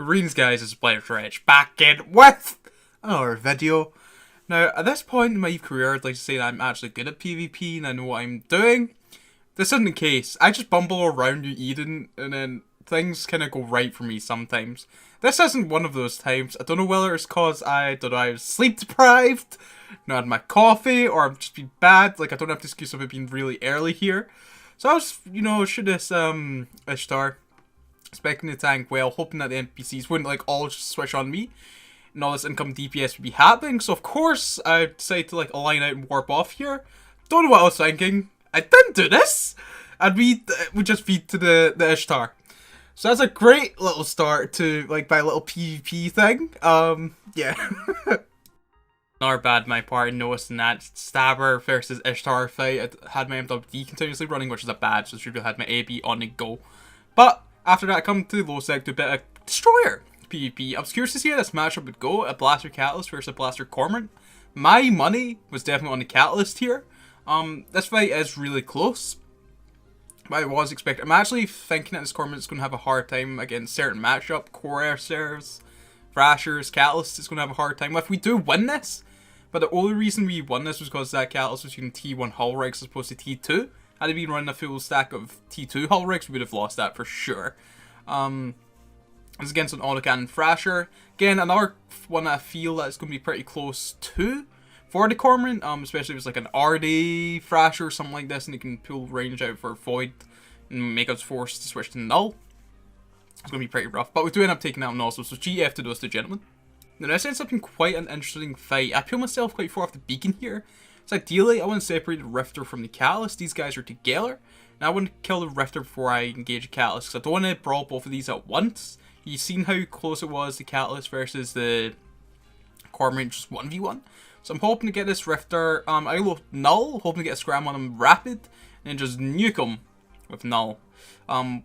Greetings guys, it's Rich back in with another video. Now, at this point in my career, I'd like to say that I'm actually good at PvP and I know what I'm doing. This isn't the case. I just bumble around New Eden and then things kind of go right for me sometimes. This isn't one of those times. I don't know whether it's cause I was sleep deprived, not had my coffee, or I'm just being bad. Like, I don't have the excuse of it being really early here. So I was, should this, Ishtar, expecting the tank well, hoping that the NPCs wouldn't, like, all just switch on me, and all this income DPS would be happening. So, of course, I decided to, like, align out and warp off here. Don't know what I was thinking. I didn't do this! And we just feed to the Ishtar. So that's a great little start to, like, my little PvP thing. Yeah. Not bad my part in noticing that Stabber versus Ishtar fight. I had my MWD continuously running, which is a bad, so I should have had my AB on the go. But after that, I come to the low sec to a bit of Destroyer PvP. I was curious to see how this matchup would go. A Blaster Catalyst versus a Blaster Corm. My money was definitely on the Catalyst here. This fight is really close. But I was expecting. I'm actually thinking that this Corm is going to have a hard time against certain matchup. Coercers, Thrashers, Catalyst is going to have a hard time. If we do win this, but the only reason we won this was because that Catalyst was using T1 hull rigs as opposed to T2. Had he been running a full stack of T2 hull rigs, we would have lost that for sure. It's against an autocannon Thrasher. Again, another one that I feel that's going to be pretty close to for the Cormorant, especially if it's like an RD Thrasher or something like this, and it can pull range out for Void and make us forced to switch to Null. It's going to be pretty rough, but we do end up taking out Null, so GF to those two gentlemen. Now, this ends up being quite an interesting fight. I feel myself quite far off the beacon here. So ideally, I want to separate the Rafter from the Catalyst. These guys are together. Now, I want to kill the Rafter before I engage the Catalyst, because I don't want to brawl both of these at once. You've seen how close it was, the Catalyst versus the Cormorant, just 1v1. So I'm hoping to get this Rafter, I go Null, hoping to get a scram on him rapid, and then just nuke him with Null.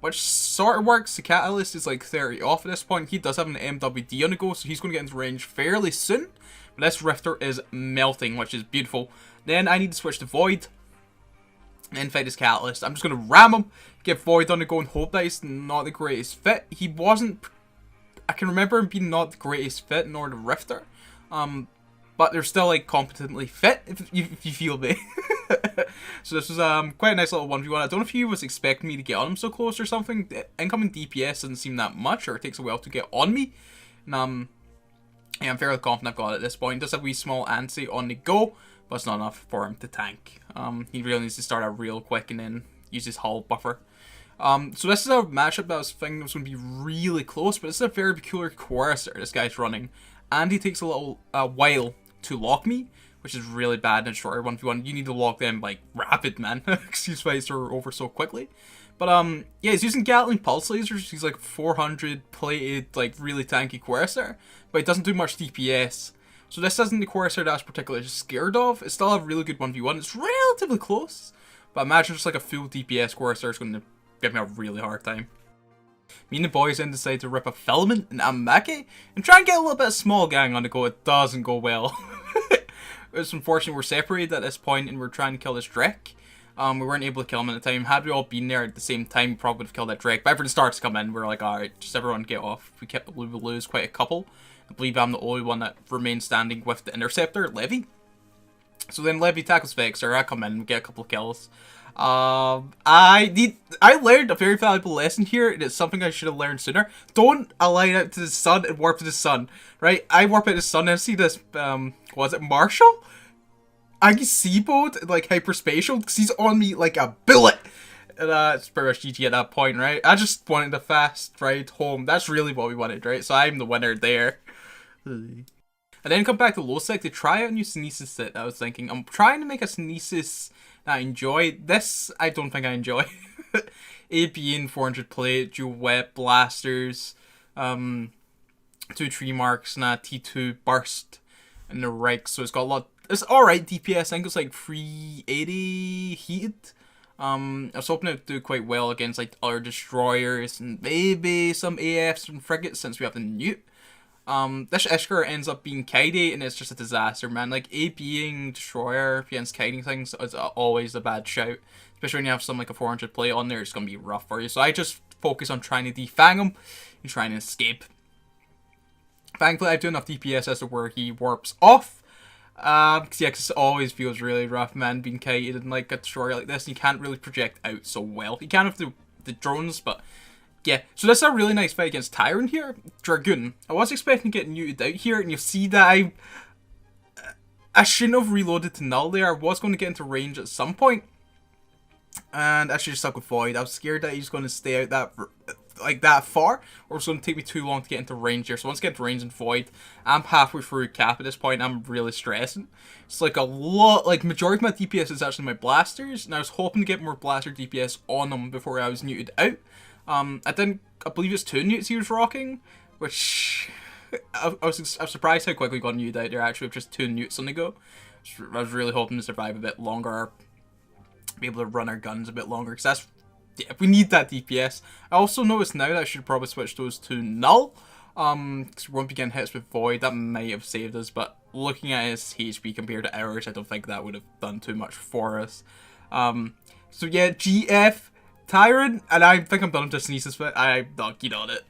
Which sort of works. The Catalyst is like 30 off at this point. He does have an MWD on the go, so he's going to get into range fairly soon. But this Rafter is melting, which is beautiful. Then I need to switch to Void and then fight his Catalyst. I'm just going to ram him, get Void on the go, and hope that he's not the greatest fit. He wasn't... I can remember him being not the greatest fit, nor the Rafter. But they're still, like, competently fit, if you feel me. So this was quite a nice little 1v1. I don't know if he was expecting me to get on him so close or something. The incoming DPS doesn't seem that much, or it takes a while to get on me. And, yeah, I'm fairly confident I've got it at this point. Does have a wee small anti on the go, but it's not enough for him to tank. He really needs to start out real quick and then use his hull buffer. So this is a matchup that I was thinking was going to be really close, but it's a very peculiar Coercer this guy's running. And he takes a little while to lock me, which is really bad in a shorter 1v1. You need to lock them, like, rapid, man. Because these fights are over so quickly. But, yeah, he's using Gatling Pulse Lasers. He's, like, 400 plated, like, really tanky Coercer. But he doesn't do much DPS. So this isn't the Coercer that I was particularly scared of. It's still a really good 1v1. It's relatively close. But imagine just, like, a full DPS Coercer is going to give me a really hard time. Me and the boys then decide to rip a Filament and Amake and try and get a little bit of small gang on the go. It doesn't go well. It's unfortunate we're separated at this point and we're trying to kill this Drek. We weren't able to kill him at the time. Had we all been there at the same time, we probably would have killed that Drek. But everyone starts to come in. We're like, alright, just everyone get off. We will lose quite a couple. I believe I'm the only one that remains standing with the Interceptor, Levy. So then Levy tackles Vexer. I come in, we get a couple of kills. I learned a very valuable lesson here, and it's something I should have learned sooner. Don't align out to the sun and warp to the sun, right? I warp out to the sun and I see this, was it Marshall? I can see both, like, hyperspatial, because he's on me like a bullet. And, it's pretty much GG at that point, right? I just wanted a fast ride home. That's really what we wanted, right? So I'm the winner there. And then come back to low sec to try out a new Synesis set. I was thinking, I'm trying to make a Synesis that I enjoy. This, I don't think I enjoy. APN 400 plate, dual web blasters, 2 tree marks, and a T2 burst in the rig. So it's got a lot. It's alright DPS. I think it's like 380 heated. I was hoping it would do quite well against like other destroyers and maybe some AFs and frigates since we have the newt. This Ishtar ends up being kitey and it's just a disaster, man. Like, APing destroyer against kiting things is always a bad shout. Especially when you have something like a 400 plate on there, it's going to be rough for you. So I just focus on trying to defang him and trying to escape. Thankfully, I have enough DPS as to where he warps off. Cause it always feels really rough, man, being kited in like a destroyer like this, and you can't really project out so well. You can have the drones, but yeah. So this is a really nice fight against Tyrant here. Dragoon. I was expecting to get muted out here, and you'll see that I shouldn't have reloaded to Null there. I was going to get into range at some point, and I should just stuck with Void. I was scared that he's going to stay out that far, or it's going to take me too long to get into range here. So once I get to range and Void, I'm halfway through cap at this point. I'm really stressing. It's like a lot, like majority of my DPS is actually my blasters, and I was hoping to get more blaster DPS on them before I was neuted out. I believe it's 2 newts he was rocking, which I was surprised how quickly he got neuted out there actually with just 2 newts on the go. I was really hoping to survive a bit longer, be able to run our guns a bit longer, because we need that DPS. I also noticed now that I should probably switch those to Null, because we won't be getting hits with Void. That might have saved us, but looking at his HP compared to ours, I don't think that would have done too much for us. So yeah, GF, Tyrant, and I think I'm done with this Kinesis bit. I'm not keen on it.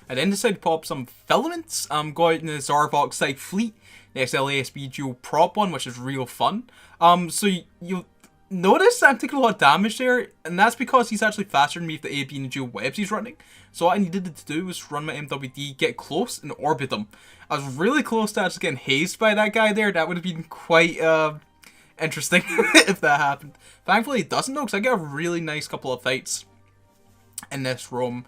I then decided to pop some filaments, go out in the Zarvok side fleet, the XLASB dual prop one, which is real fun. So you'll notice I'm taking a lot of damage there, and that's because he's actually faster than me with the AB and the dual webs he's running. So what I needed to do was run my MWD, get close, and orbit him. I was really close to actually getting hazed by that guy there. That would have been quite interesting if that happened. Thankfully it doesn't though, because I get a really nice couple of fights in this room.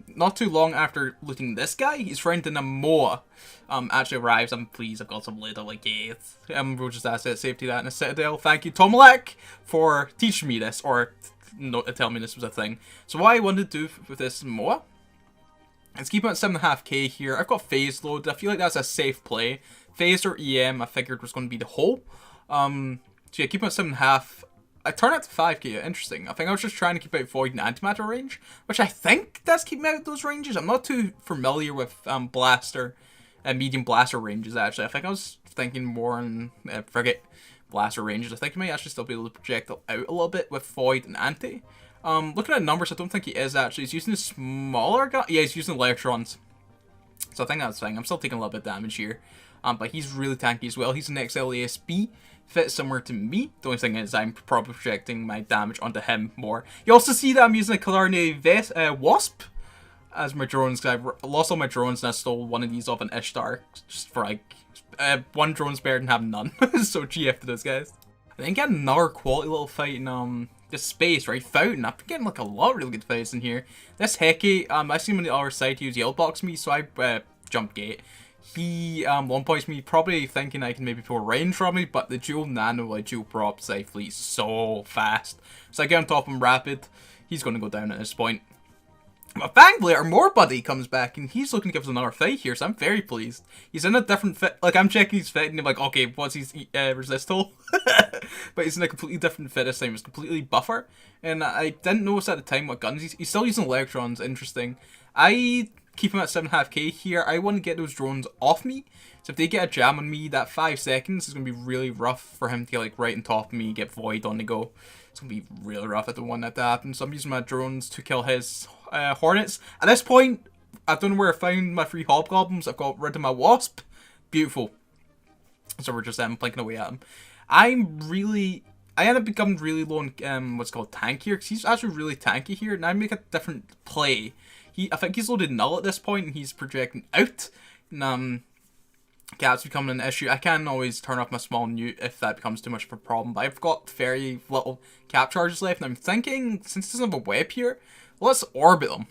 Not too long after looting this guy, his friend in a Moa actually arrives. I'm pleased I've got some later, like, yeah. We'll just asset safety that in a Citadel. Thank you, Tomalak, for teaching me this, or telling me this was a thing. So what I wanted to do with this Moa is keep him at 7.5k here. I've got phase load. I feel like that's a safe play. Phase or EM I figured was going to be the whole. So yeah, keep him at 7.5. I turned it to 5k, interesting. I think I was just trying to keep out Void and Antimatter range, which I think that's keeping out those ranges. I'm not too familiar with Blaster and medium Blaster ranges, actually. I think I was thinking more on Frigate Blaster ranges. I think he might actually still be able to project out a little bit with Void and Anti. Looking at numbers, I don't think he is actually. He's using a smaller gun. Yeah, he's using Electrons. So I think that's fine. I'm still taking a little bit of damage here. But he's really tanky as well. He's an XLASB. Fits similar to me. The only thing is I'm probably projecting my damage onto him more. You also see that I'm using a Killarney Wasp as my drones, because I've lost all my drones and I stole one of these off an Ishtar. Just for like, one drone's better than having none. So GF to those guys. I then get another quality little fight in this space, right? Fountain. I've been getting like a lot of really good fights in here. This Heki, I see him on the other side. He was yellow box me, so I jumped gate. He one points me, probably thinking I can maybe pull range from me, but the dual nano, like dual prop side fleet so fast. So I get on top of him rapid. He's going to go down at this point. But thankfully, our Moor buddy comes back, and he's looking to give us another fight here, so I'm very pleased. He's in a different fit. Like, I'm checking his fit, and I'm like, okay, what's his resist tool? But he's in a completely different fit this time. It's completely buffer. And I didn't notice at the time what guns he's still using Electrons. Interesting. I keep him at 7.5k here. I want to get those drones off me. So if they get a jam on me, that 5 seconds is going to be really rough for him to get like right on top of me, get Void on the go. It's going to be really rough at the one that happens. So I'm using my drones to kill his Hornets. At this point, I don't know where I found my 3 Hobgoblins. I've got rid of my Wasp. Beautiful. So we're just plinking away at him. I end up becoming really low on what's called tank here, because he's actually really tanky here, and I make a different play. I think he's loaded Null at this point, and he's projecting out. And Cap's becoming an issue. I can always turn off my small newt if that becomes too much of a problem, but I've got very little cap charges left, and I'm thinking, since he doesn't have a web here, let's orbit him.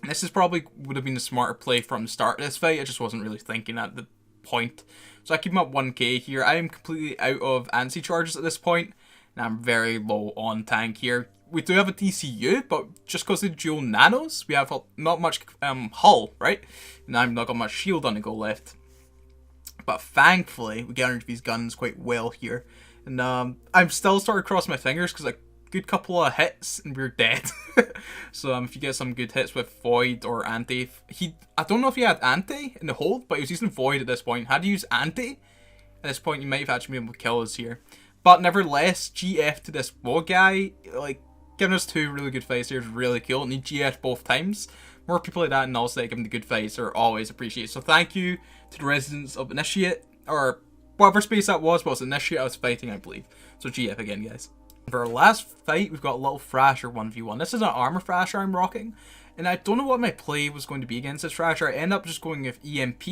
This is probably would have been a smarter play from the start of this fight. I just wasn't really thinking at the point. So I keep him at 1k here. I am completely out of anti charges at this point, and I'm very low on tank here. We do have a DCU, but just because of the dual nanos, we have not much hull, right? And I've not got much shield on the go left. But thankfully, we get under these guns quite well here. And I'm still starting to cross my fingers, because a good couple of hits and we're dead. So if you get some good hits with Void or Anti, I don't know if he had Anti in the hold, but he was using Void at this point. Had he used Anti at this point, he might have actually been able to kill us here. But nevertheless, GF to this Moa guy, like, giving us 2 really good fights here is really cool, and he GF both times. More people like that and also giving the good fights are always appreciated. So thank you to the residents of Initiate, or whatever space that was, but it was Initiate I was fighting, I believe. So GF again, guys. For our last fight, we've got a little Thrasher 1v1. This is an armor Thrasher I'm rocking, and I don't know what my play was going to be against this Thrasher. I end up just going with EMP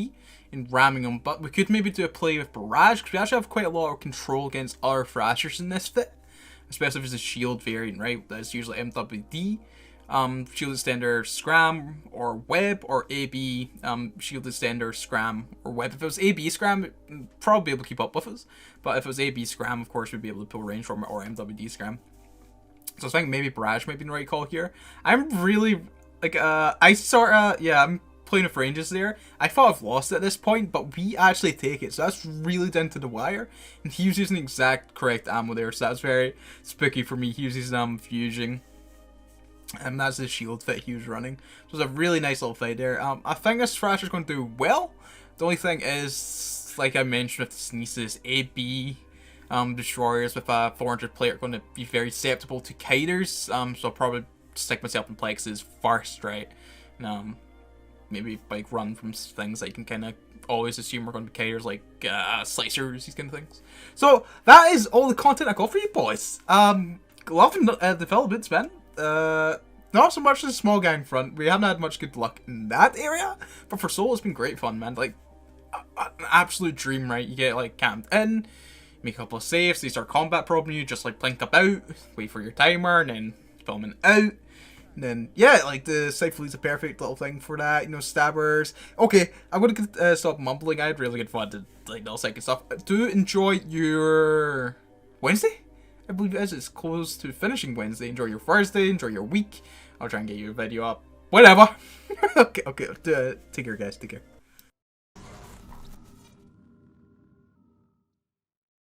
and ramming him, but we could maybe do a play with Barrage, because we actually have quite a lot of control against other Thrashers in this fit, especially if it's a shield variant, right? That's usually MWD, shield extender, scram, or web, or AB, shield extender, scram, or web. If it was AB scram, it'd probably be able to keep up with us. But if it was AB scram, of course, we'd be able to pull range from it, or MWD scram. So I think maybe Barrage might be the right call here. I'm really, like, I'm playing with ranges there. I thought I've lost it at this point, but we actually take it. So that's really down to the wire. And he was using the exact correct ammo there, so that's very spooky for me. He was using fusing. And that's the shield fit he was running. So it was a really nice little fight there. I think this Thrasher's going to do well. The only thing is, like I mentioned with the Sneezes, AB destroyers with a 400 plate are going to be very susceptible to kiters. So I'll probably stick myself in plexes first, right? Maybe like run from things that you can kind of always assume are going to be kiters, like slicers, these kind of things. So that is all the content I got for you boys. Loving developments, man. Not so much the small guy in front. We haven't had much good luck in that area, but for solo it's been great fun, man. Like an absolute dream, right? You get like camped in, make a couple of saves, they start combat probing you, just like blink about, wait for your timer, and then filming out. And then yeah, like the Cypher is a perfect little thing for that, you know, stabbers. Okay, I'm gonna stop mumbling. I had really good fun to like all second stuff. Do enjoy your Wednesday? I believe it is. It's close to finishing Wednesday. Enjoy your Thursday. Enjoy your week. I'll try and get you a video up. Whatever. Okay. Take care, guys. Take care.